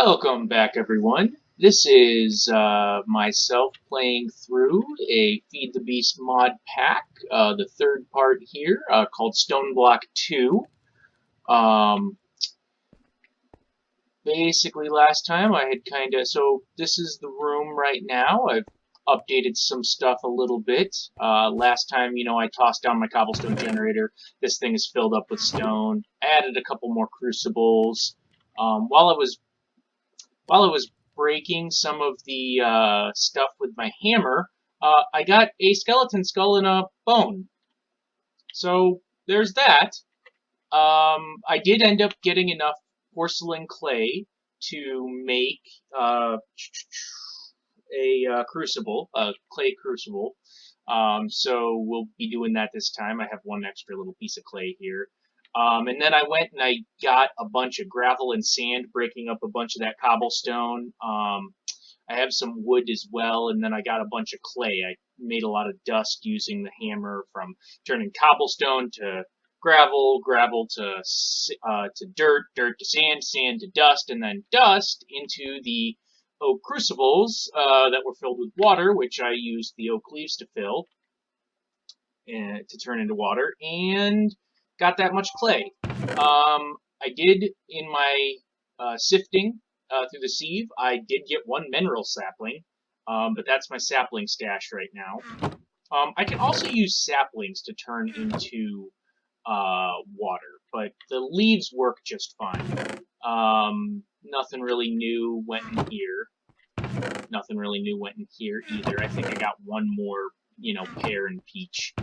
Welcome back, everyone. This is myself playing through a Feed the Beast mod pack, the third part here, called Stoneblock 2. Basically, last time I had so this is the room right now. I've updated some stuff a little bit. Last time, I tossed down my cobblestone generator. This thing is filled up with stone. Added a couple more crucibles. While I was breaking some of the stuff with my hammer, I got a skeleton skull and a bone. So there's that. I did end up getting enough porcelain clay to make a crucible, a clay crucible. So we'll be doing that this time. I have one extra little piece of clay here. And then I went and I got a bunch of gravel and sand, breaking up a bunch of that cobblestone. I have some wood as well, and then I got a bunch of clay. I made a lot of dust using the hammer, from turning cobblestone to gravel, gravel to dirt, dirt to sand, sand to dust, and then dust into the oak crucibles that were filled with water, which I used the oak leaves to fill and to turn into water, and got that much clay. I did, in my sifting through the sieve, I did get one mineral sapling, but that's my sapling stash right now. I can also use saplings to turn into water, but the leaves work just fine. Nothing really new went in here. Nothing really new went in here either. I think I got one more, pear and peach.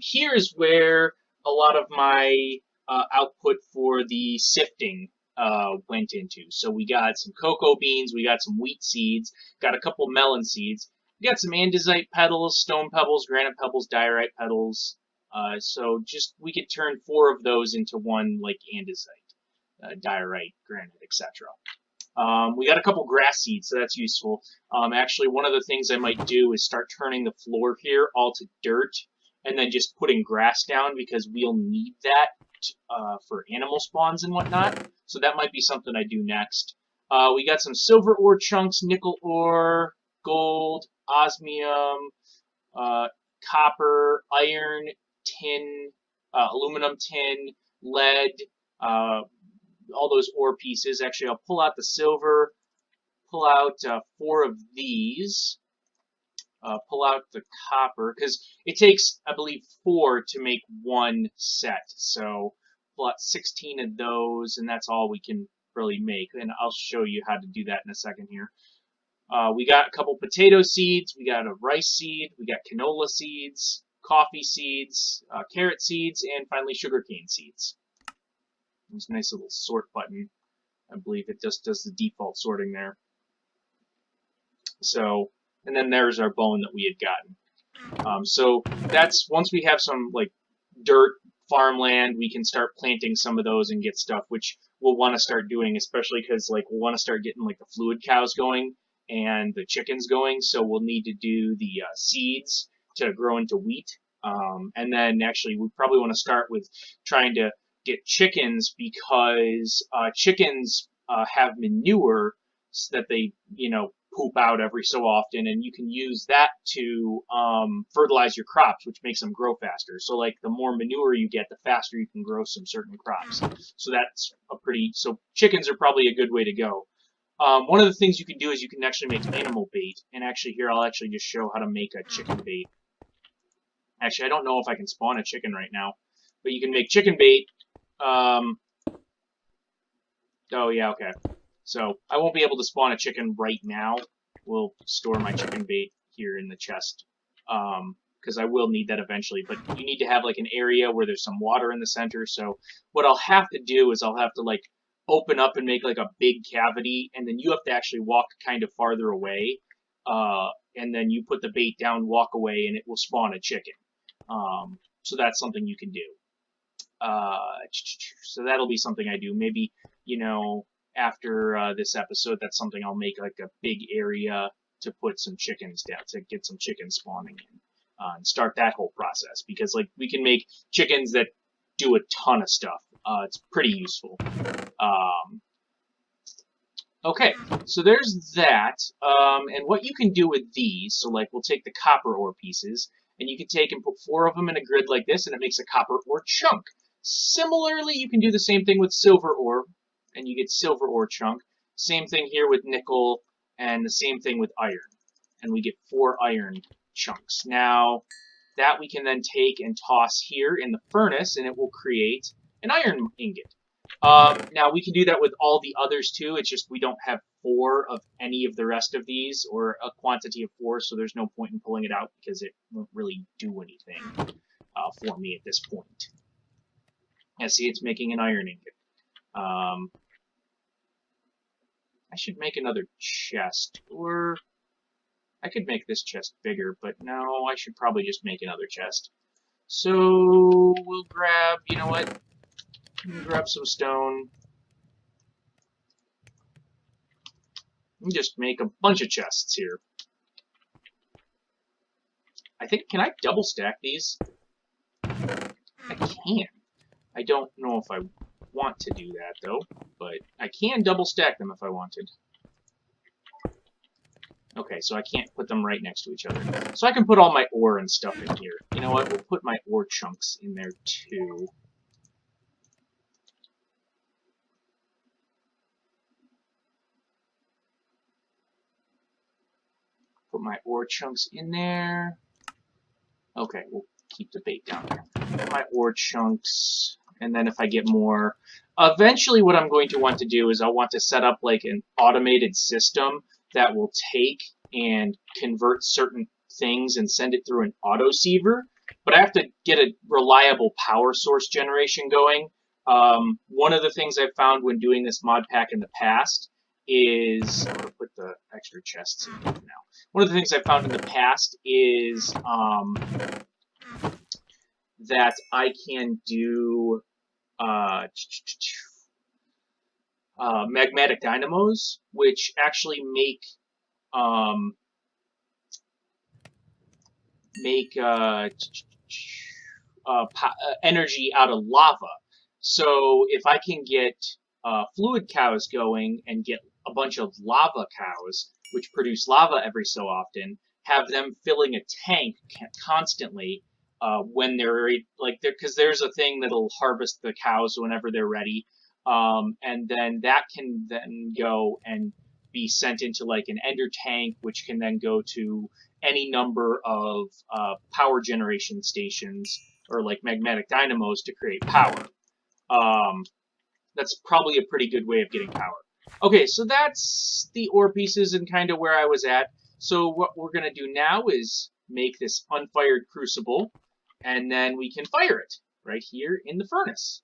Here is where a lot of my output for the sifting went into. So we got some cocoa beans, we got some wheat seeds, got a couple melon seeds, we got some andesite petals, stone pebbles, granite pebbles, diorite petals. So we could turn 4 of those into one, like andesite, diorite, granite, etc. We got a couple grass seeds, so that's useful. Actually, one of the things I might do is start turning the floor here all to dirt, and then just putting grass down, because we'll need that for animal spawns and whatnot. So that might be something I do next. We got some silver ore chunks, nickel ore, gold, osmium, copper, iron, tin, aluminum tin, lead, all those ore pieces. Actually, I'll pull out the silver, pull out 4 of these, pull out the copper, because it takes, I believe, 4 to make one set. So pull out 16 of those, and that's all we can really make. And I'll show you how to do that in a second here. We got a couple potato seeds, we got a rice seed, we got canola seeds, coffee seeds, carrot seeds, and finally sugarcane seeds. There's a nice little sort button. I believe it just does the default sorting there. So, and then there's our bone that we had gotten. So that's, once we have some like dirt, farmland, we can start planting some of those and get stuff, which we'll want to start doing, especially because we'll want to start getting like the fluid cows going and the chickens going. So we'll need to do the seeds to grow into wheat. And then actually we probably want to start with trying to get chickens, because chickens have manure that they poop out every so often, and you can use that to fertilize your crops, which makes them grow faster. So like the more manure you get, the faster you can grow some certain crops. So that's so chickens are probably a good way to go. One of the things you can do is you can actually make animal bait, and actually here I'll actually just show how to make a chicken bait. Actually, I don't know if I can spawn a chicken right now, but you can make chicken bait. Oh yeah, okay. So I won't be able to spawn a chicken right now. We'll store my chicken bait here in the chest, because I will need that eventually. But you need to have like an area where there's some water in the center. So what I'll have to do is I'll have to like open up and make like a big cavity, and then you have to actually walk kind of farther away, and then you put the bait down, walk away, and it will spawn a chicken. So that's something you can do. So that'll be something I do. Maybe, after this episode, that's something I'll make, like a big area to put some chickens down, to get some chickens spawning in, and start that whole process. Because like we can make chickens that do a ton of stuff. It's pretty useful. Okay, so there's that. And what you can do with these, so like we'll take the copper ore pieces, and you can take and put 4 of them in a grid like this, and it makes a copper ore chunk. Similarly, you can do the same thing with silver ore, and you get silver ore chunk. Same thing here with nickel, and the same thing with iron, and we get 4 iron chunks. Now, that we can then take and toss here in the furnace, and it will create an iron ingot. Now, we can do that with all the others too. It's just we don't have 4 of any of the rest of these, or a quantity of 4, so there's no point in pulling it out because it won't really do anything for me at this point. Yeah, see, it's making an iron ingot. I should make another chest, or I could make this chest bigger, but no, I should probably just make another chest. So we'll grab, you know what? We'll grab some stone. And just make a bunch of chests here. I think, can I double stack these? I can. I don't know if I want to do that though, but I can double stack them if I wanted. Okay, so I can't put them right next to each other. So I can put all my ore and stuff in here. You know what? We'll put my ore chunks in there too. Put my ore chunks in there. Okay, we'll keep the bait down there. Put my ore chunks, and then if I get more... Eventually what I'm going to want to do is I'll want to set up like an automated system that will take and convert certain things and send it through an autosiever. But I have to get a reliable power source generation going. One of the things I've found when doing this mod pack in the past is... I'm going to put the extra chests in here now. One of the things I've found in the past is that I can do magmatic dynamos, which actually make energy out of lava. So if I can get fluid cows going and get a bunch of lava cows, which produce lava every so often, have them filling a tank constantly when they're like, because there's a thing that'll harvest the cows whenever they're ready, and then that can then go and be sent into like an ender tank, which can then go to any number of power generation stations or like magmatic dynamos to create power. That's probably a pretty good way of getting power. Okay, so that's the ore pieces and kind of where I was at. So what we're going to do now is make this unfired crucible, and then we can fire it right here in the furnace.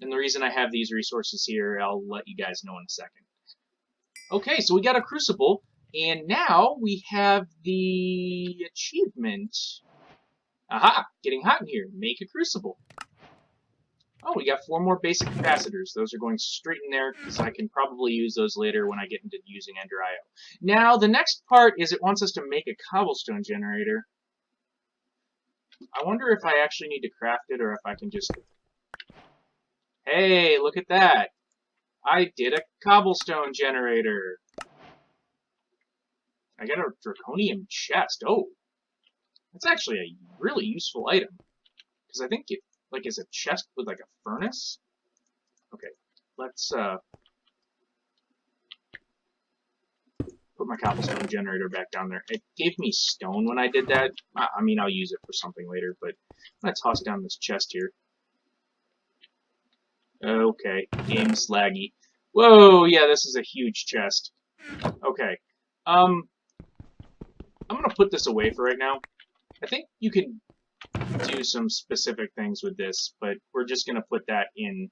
And the reason I have these resources here, I'll let you guys know in a second. Okay, so we got a crucible, and now we have the achievement. Aha! Getting hot in here. Make a crucible. Oh, we got 4 more basic capacitors. Those are going straight in there because I can probably use those later when I get into using Ender IO. Now, the next part is it wants us to make a cobblestone generator. I wonder if I actually need to craft it or if I can just... Hey, look at that. I did a cobblestone generator. I got a draconium chest. Oh, that's actually a really useful item. Because I think it like is a chest with like a furnace. Okay, let's put my cobblestone generator back down there. It gave me stone when I did that. I mean, I'll use it for something later, but I'm gonna toss down this chest here. Okay, game's laggy. Whoa, yeah, this is a huge chest. Okay, I'm gonna put this away for right now. I think you can do some specific things with this, but we're just gonna put that in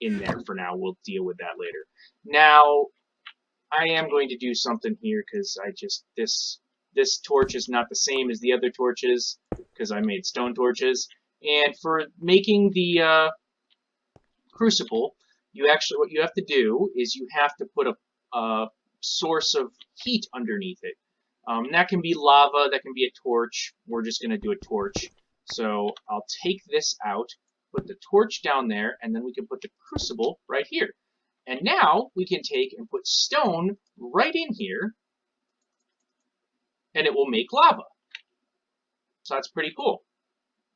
there for now. We'll deal with that later. Now, I am going to do something here because I just this torch is not the same as the other torches because I made stone torches. And for making the crucible, what you have to do is you have to put a source of heat underneath it. That can be lava, that can be a torch. We're just going to do a torch. So I'll take this out. put the torch down there, and then we can put the crucible right here. And now we can take and put stone right in here, and it will make lava. So that's pretty cool.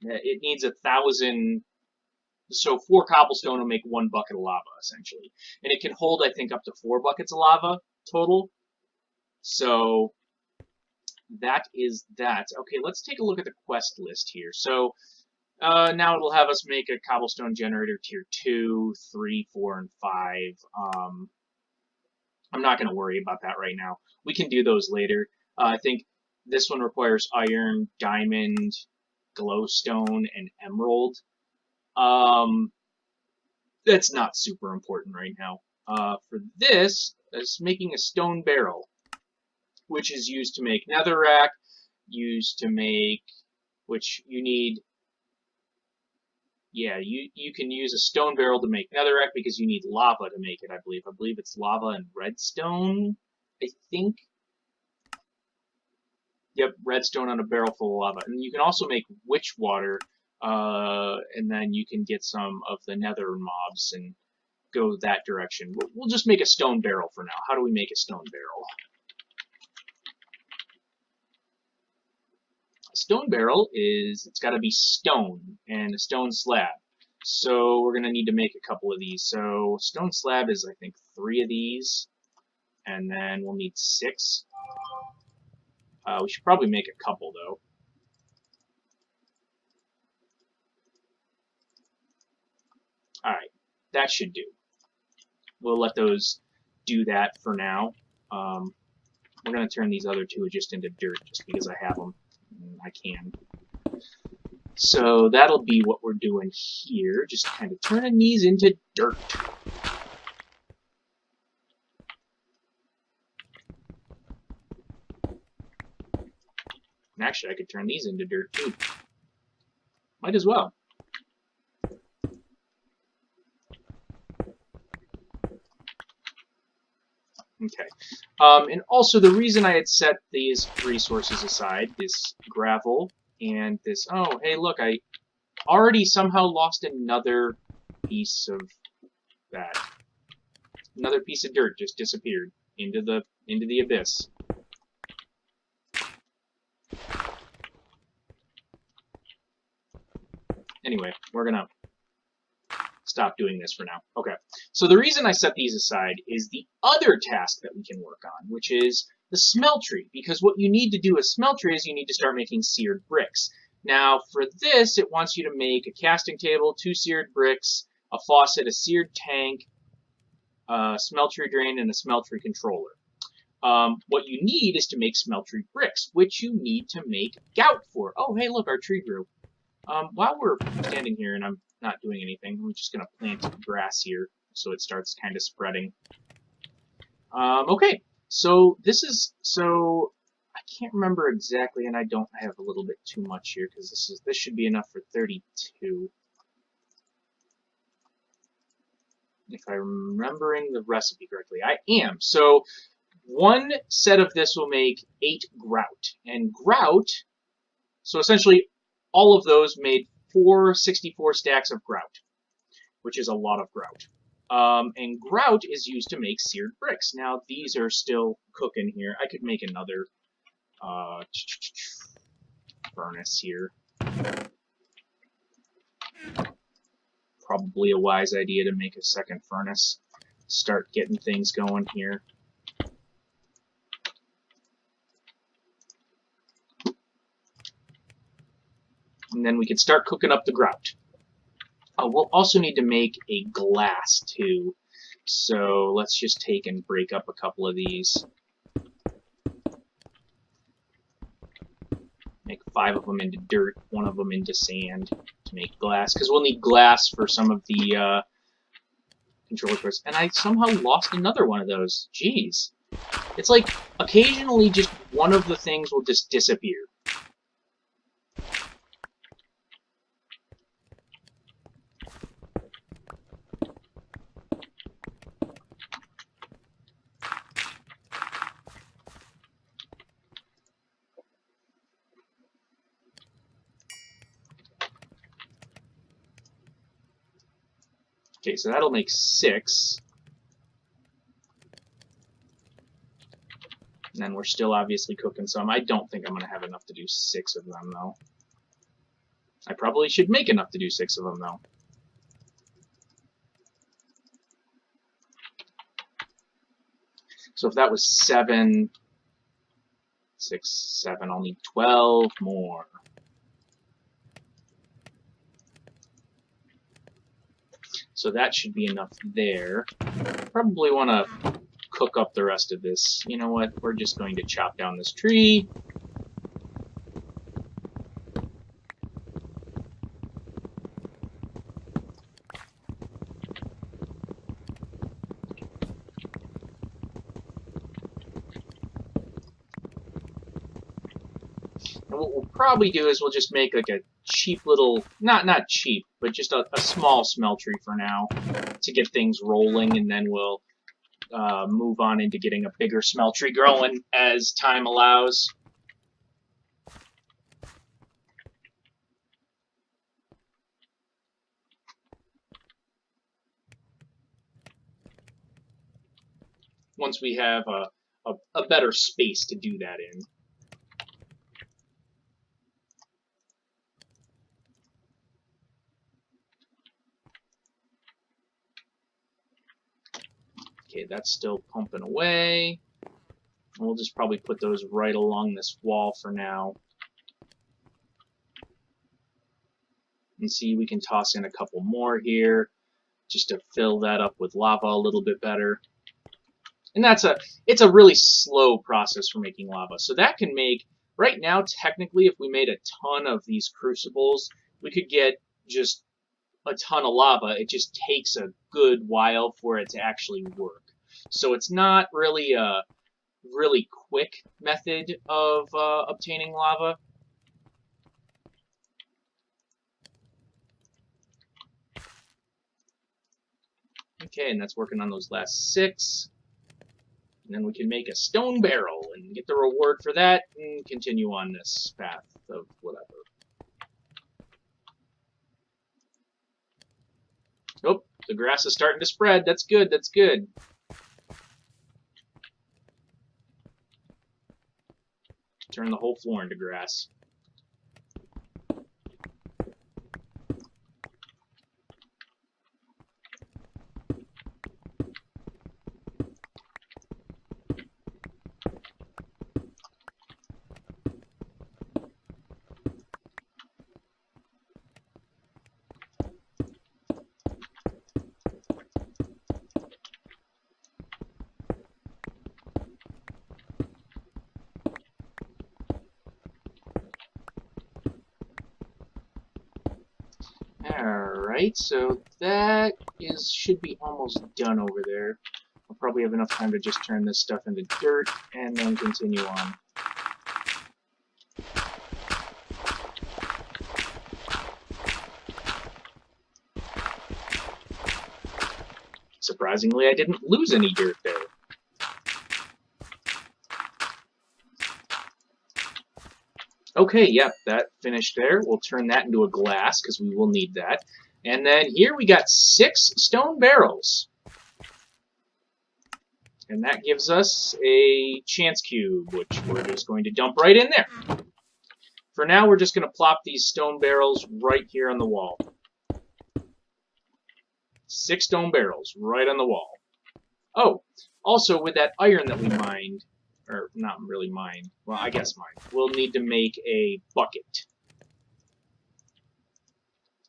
It needs 1,000, so 4 cobblestone will make 1 bucket of lava, essentially. And it can hold, I think, up to 4 buckets of lava total. So that is that. Okay, let's take a look at the quest list here. So now it'll have us make a cobblestone generator tier 2, 3, 4, and 5. I'm not going to worry about that right now. We can do those later. I think this one requires iron, diamond, glowstone, and emerald. That's not super important right now. For this, it's making a stone barrel, which is used to make netherrack, used to make, which you need, yeah, you can use a stone barrel to make netherrack because you need lava to make it, I believe. I believe it's lava and redstone, I think. Yep, redstone on a barrel full of lava. And you can also make witch water, and then you can get some of the nether mobs and go that direction. We'll just make a stone barrel for now. How do we make a stone barrel? A stone barrel is, it's got to be stone and a stone slab. So we're going to need to make a couple of these. So stone slab is, I think, 3 of these. And then we'll need 6. We should probably make a couple, though. Alright, that should do. We'll let those do that for now. We're going to turn these other 2 just into dirt, just because I have them. I can. So that'll be what we're doing here, just kind of turning these into dirt. And actually, I could turn these into dirt too. Might as well. Okay. And also, the reason I had set these resources aside, this gravel and this... Oh, hey, look, I already somehow lost another piece of that. Another piece of dirt just disappeared into the abyss. Anyway, we're gonna stop doing this for now. Okay, so the reason I set these aside is the other task that we can work on, which is the smeltery, because what you need to do with smeltery is you need to start making seared bricks. Now, for this, it wants you to make a casting table, 2 seared bricks, a faucet, a seared tank, a smeltery drain, and a smeltery controller. What you need is to make smeltery bricks, which you need to make gout for. Oh, hey, look, our tree grew. While we're standing here and I'm not doing anything, I'm just going to plant some grass here so it starts kind of spreading. Okay, so this is, so I can't remember exactly, and I have a little bit too much here because this should be enough for 32. If I'm remembering the recipe correctly. I am. So 1 set of this will make 8 grout. And grout, so essentially all of those made 464 stacks of grout, which is a lot of grout. And grout is used to make seared bricks. Now, these are still cooking here. I could make another furnace here. Probably a wise idea to make a second furnace. Start getting things going here. And then we can start cooking up the grout. We'll also need to make a glass too. So let's just take and break up a couple of these. Make 5 of them into dirt, 1 of them into sand to make glass. Because we'll need glass for some of the controller parts. And I somehow lost another one of those. Jeez. It's like occasionally just one of the things will just disappear. Okay, so that'll make 6. And then we're still obviously cooking some. I don't think I'm going to have enough to do 6 of them, though. I probably should make enough to do 6 of them, though. So if that was 7, 6, 7, I'll need 12 more. So that should be enough there. Probably want to cook up the rest of this. You know what? We're just going to chop down this tree. And what we'll probably do is we'll just make like a cheap little, not cheap, but just a small smeltery for now to get things rolling, and then we'll move on into getting a bigger smeltery growing as time allows. Once we have a better space to do that in. Okay, that's still pumping away. We'll just probably put those right along this wall for now. And see, we can toss in a couple more here just to fill that up with lava a little bit better. And it's a really slow process for making lava. So that can make, right now, technically, if we made a ton of these crucibles, we could get just a ton of lava. It just takes a good while for it to actually work. So it's not really a really quick method of obtaining lava. Okay, and that's working on those last 6. And then we can make a stone barrel and get the reward for that and continue on this path of whatever. Oh, the grass is starting to spread. That's good, that's good. Turn the whole floor into grass. Alright, so that should be almost done over there. I'll probably have enough time to just turn this stuff into dirt and then continue on. Surprisingly, I didn't lose any dirt there. Okay, yep, that finished there. We'll turn that into a glass because we will need that. And then here we got 6 stone barrels. And that gives us a chance cube, which we're just going to dump right in there. For now, we're just going to plop these stone barrels right here on the wall. 6 stone barrels right on the wall. Oh, also with that iron that we mined, or not really mined, well, I guess mined, we'll need to make a bucket.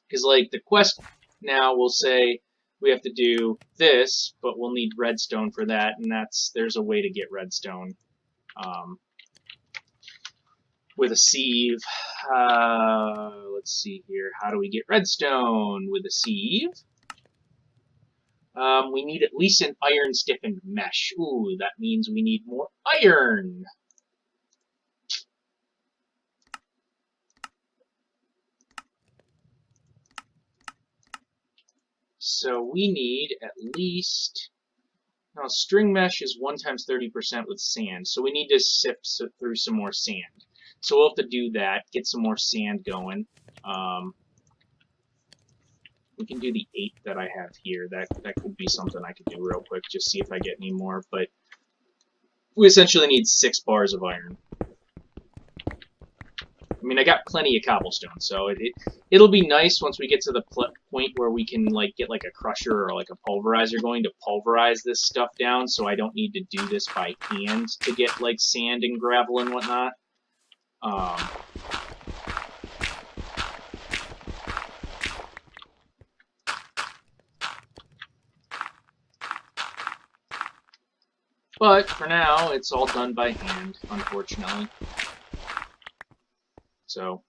Because, like, the quest now will say we have to do this, but we'll need redstone for that, and there's a way to get redstone with a sieve. Let's see here. How do we get redstone with a sieve? We need at least an iron stiffened mesh. Ooh, that means we need more iron. So we need at least, now string mesh is 1 times 30% with sand. So we need to sift through some more sand. So we'll have to do that, get some more sand going. We can do the 8 that I have here. That could be something I could do real quick, just see if I get any more. But we essentially need 6 bars of iron. I mean, I got plenty of cobblestone, so it'll be nice once we get to the point where we can like get like a crusher or like a pulverizer going to pulverize this stuff down, so I don't need to do this by hand to get like sand and gravel and whatnot. But for now, it's all done by hand, unfortunately. So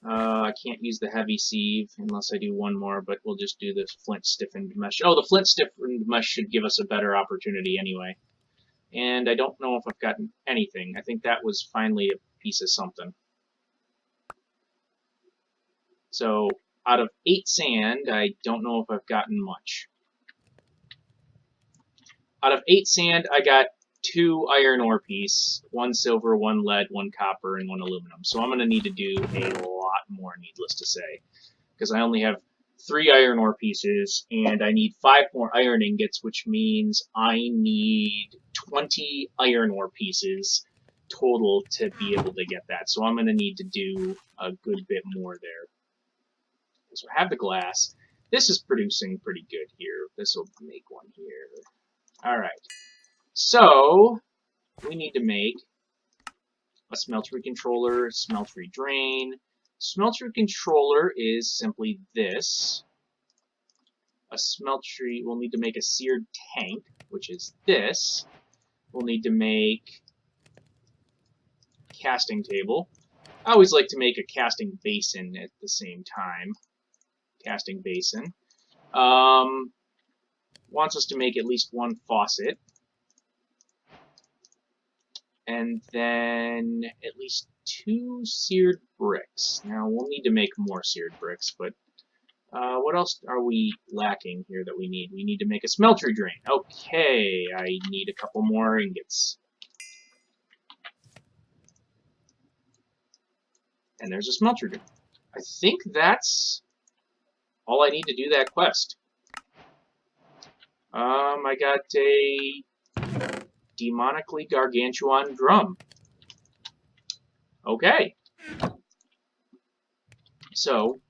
I can't use the heavy sieve unless I do one more, but we'll just do the flint stiffened mesh. Oh, the flint stiffened mesh should give us a better opportunity anyway. And I don't know if I've gotten anything. I think that was finally a piece of something. So out of 8 sand, I don't know if I've gotten much. Out of 8 sand, I got 2 iron ore piece, 1 silver, 1 lead, 1 copper, and 1 aluminum. So I'm going to need to do a lot more, needless to say, because I only have 3 iron ore pieces, and I need 5 more iron ingots, which means I need 20 iron ore pieces total to be able to get that. So I'm going to need to do a good bit more there. So I have the glass. This is producing pretty good here. This will make one here. All right. So we need to make a smeltery controller, smeltery drain. Smeltery controller is simply this. A smeltery, we'll need to make a seared tank, which is this. We'll need to make a casting table. I always like to make a casting basin at the same time. Casting basin. Wants us to make at least 1 faucet. And then at least 2 seared bricks. Now, we'll need to make more seared bricks, but what else are we lacking here that we need? We need to make a smeltery drain. Okay, I need a couple more ingots. And there's a smeltery drain. I think that's all I need to do that quest. I got a demonically gargantuan drum. Okay. So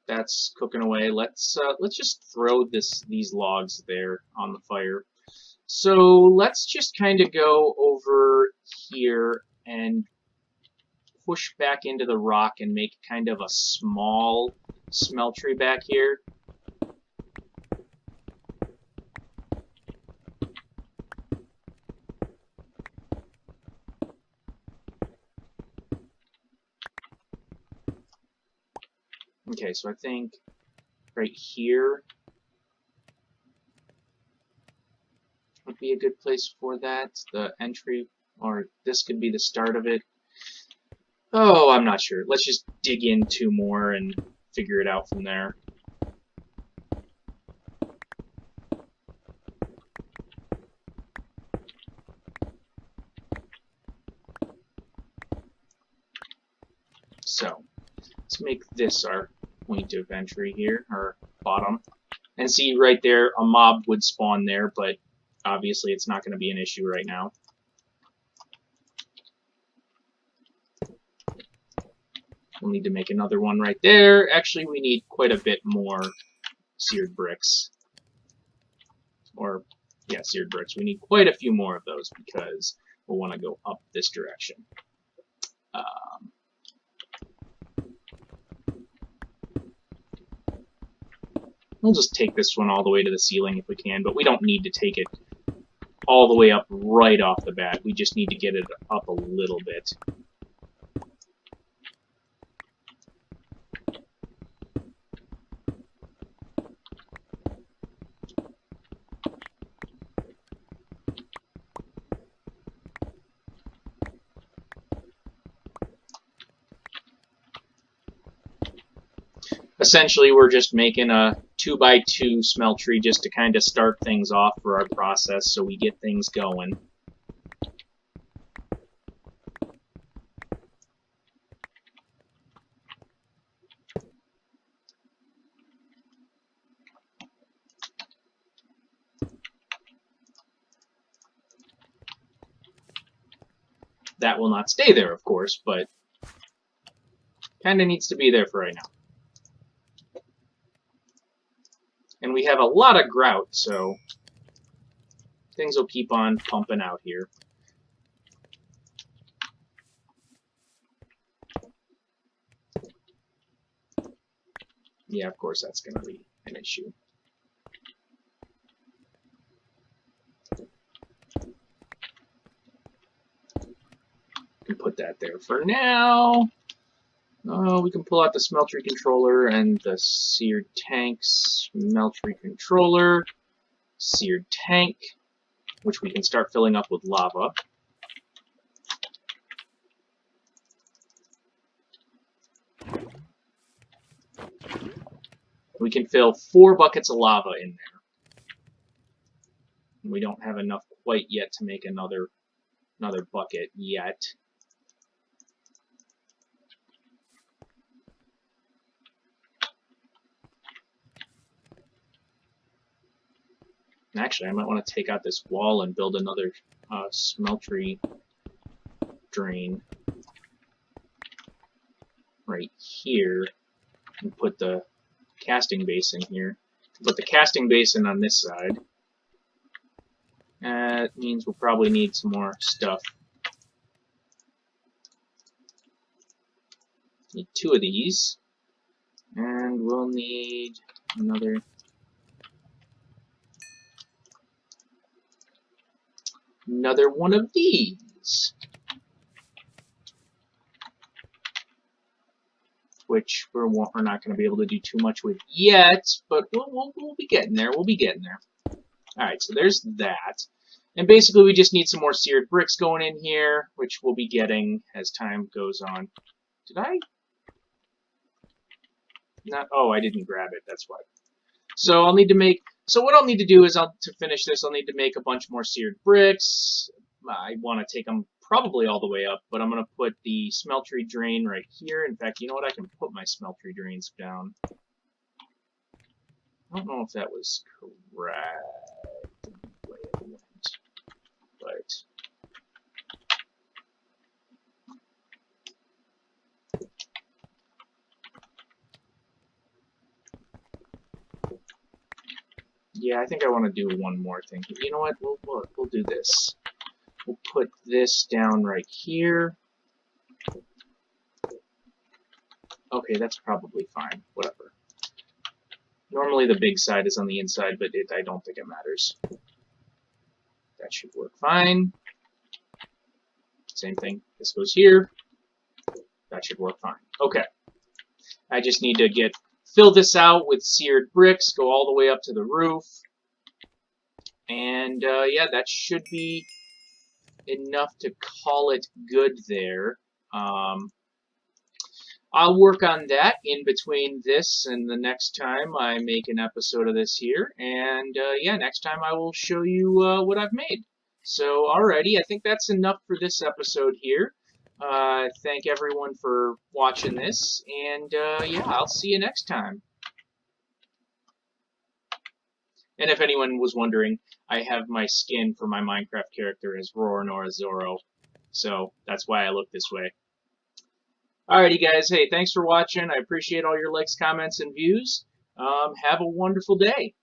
that's cooking away. Let's just throw these logs there on the fire. So let's just kind of go over here and push back into the rock and make kind of a small smeltery back here. Okay, so I think right here would be a good place for that. The entry, or this could be the start of it. Oh, I'm not sure. Let's just dig in 2 more and figure it out from there. So let's make this our point of entry here, or bottom. And see right there, a mob would spawn there, but obviously it's not going to be an issue right now. We'll need to make another one right there. Actually, we need quite a bit more seared bricks. Or, yeah, seared bricks. We need quite a few more of those because we'll want to go up this direction. We'll just take this one all the way to the ceiling if we can, but we don't need to take it all the way up right off the bat. We just need to get it up a little bit. Essentially, we're just making a 2x2 smeltery just to kind of start things off for our process so we get things going. That will not stay there, of course, but kind of needs to be there for right now. And we have a lot of grout, so things will keep on pumping out here. Yeah, of course that's going to be an issue. Can put that there for now. We can pull out the smeltery controller and the seared tank smeltery controller, seared tank, which we can start filling up with lava. We can fill 4 buckets of lava in there. We don't have enough quite yet to make another bucket yet. Actually, I might want to take out this wall and build another smeltery drain right here and put the casting basin here. Put the casting basin on this side. That means we'll probably need some more stuff. Need 2 of these. And we'll need another one of these. Which we're not going to be able to do too much with yet, but we'll be getting there. We'll be getting there. Alright, so there's that. And basically we just need some more seared bricks going in here, which we'll be getting as time goes on. Did I? Not, oh, I didn't grab it, that's why. So I'll need to make, so what I'll need to do is, to finish this, I'll need to make a bunch more seared bricks. I want to take them probably all the way up, but I'm going to put the smeltery drain right here. In fact, you know what? I can put my smeltery drains down. I don't know if that was correct in the way it went, but yeah, I think I want to do one more thing. You know what? We'll do this. We'll put this down right here. Okay, that's probably fine. Whatever. Normally the big side is on the inside, but I don't think it matters. That should work fine. Same thing. This goes here. That should work fine. Okay. I just need to fill this out with seared bricks, go all the way up to the roof. And yeah, that should be enough to call it good there. I'll work on that in between this and the next time I make an episode of this here. And yeah, next time I will show you what I've made. So alrighty, I think that's enough for this episode here. Thank everyone for watching this, and yeah, I'll see you next time. And if anyone was wondering, I have my skin for my Minecraft character as Roar Zoro, so that's why I look this way. Alrighty guys, hey, thanks for watching. I appreciate all your likes, comments, and views. Have a wonderful day.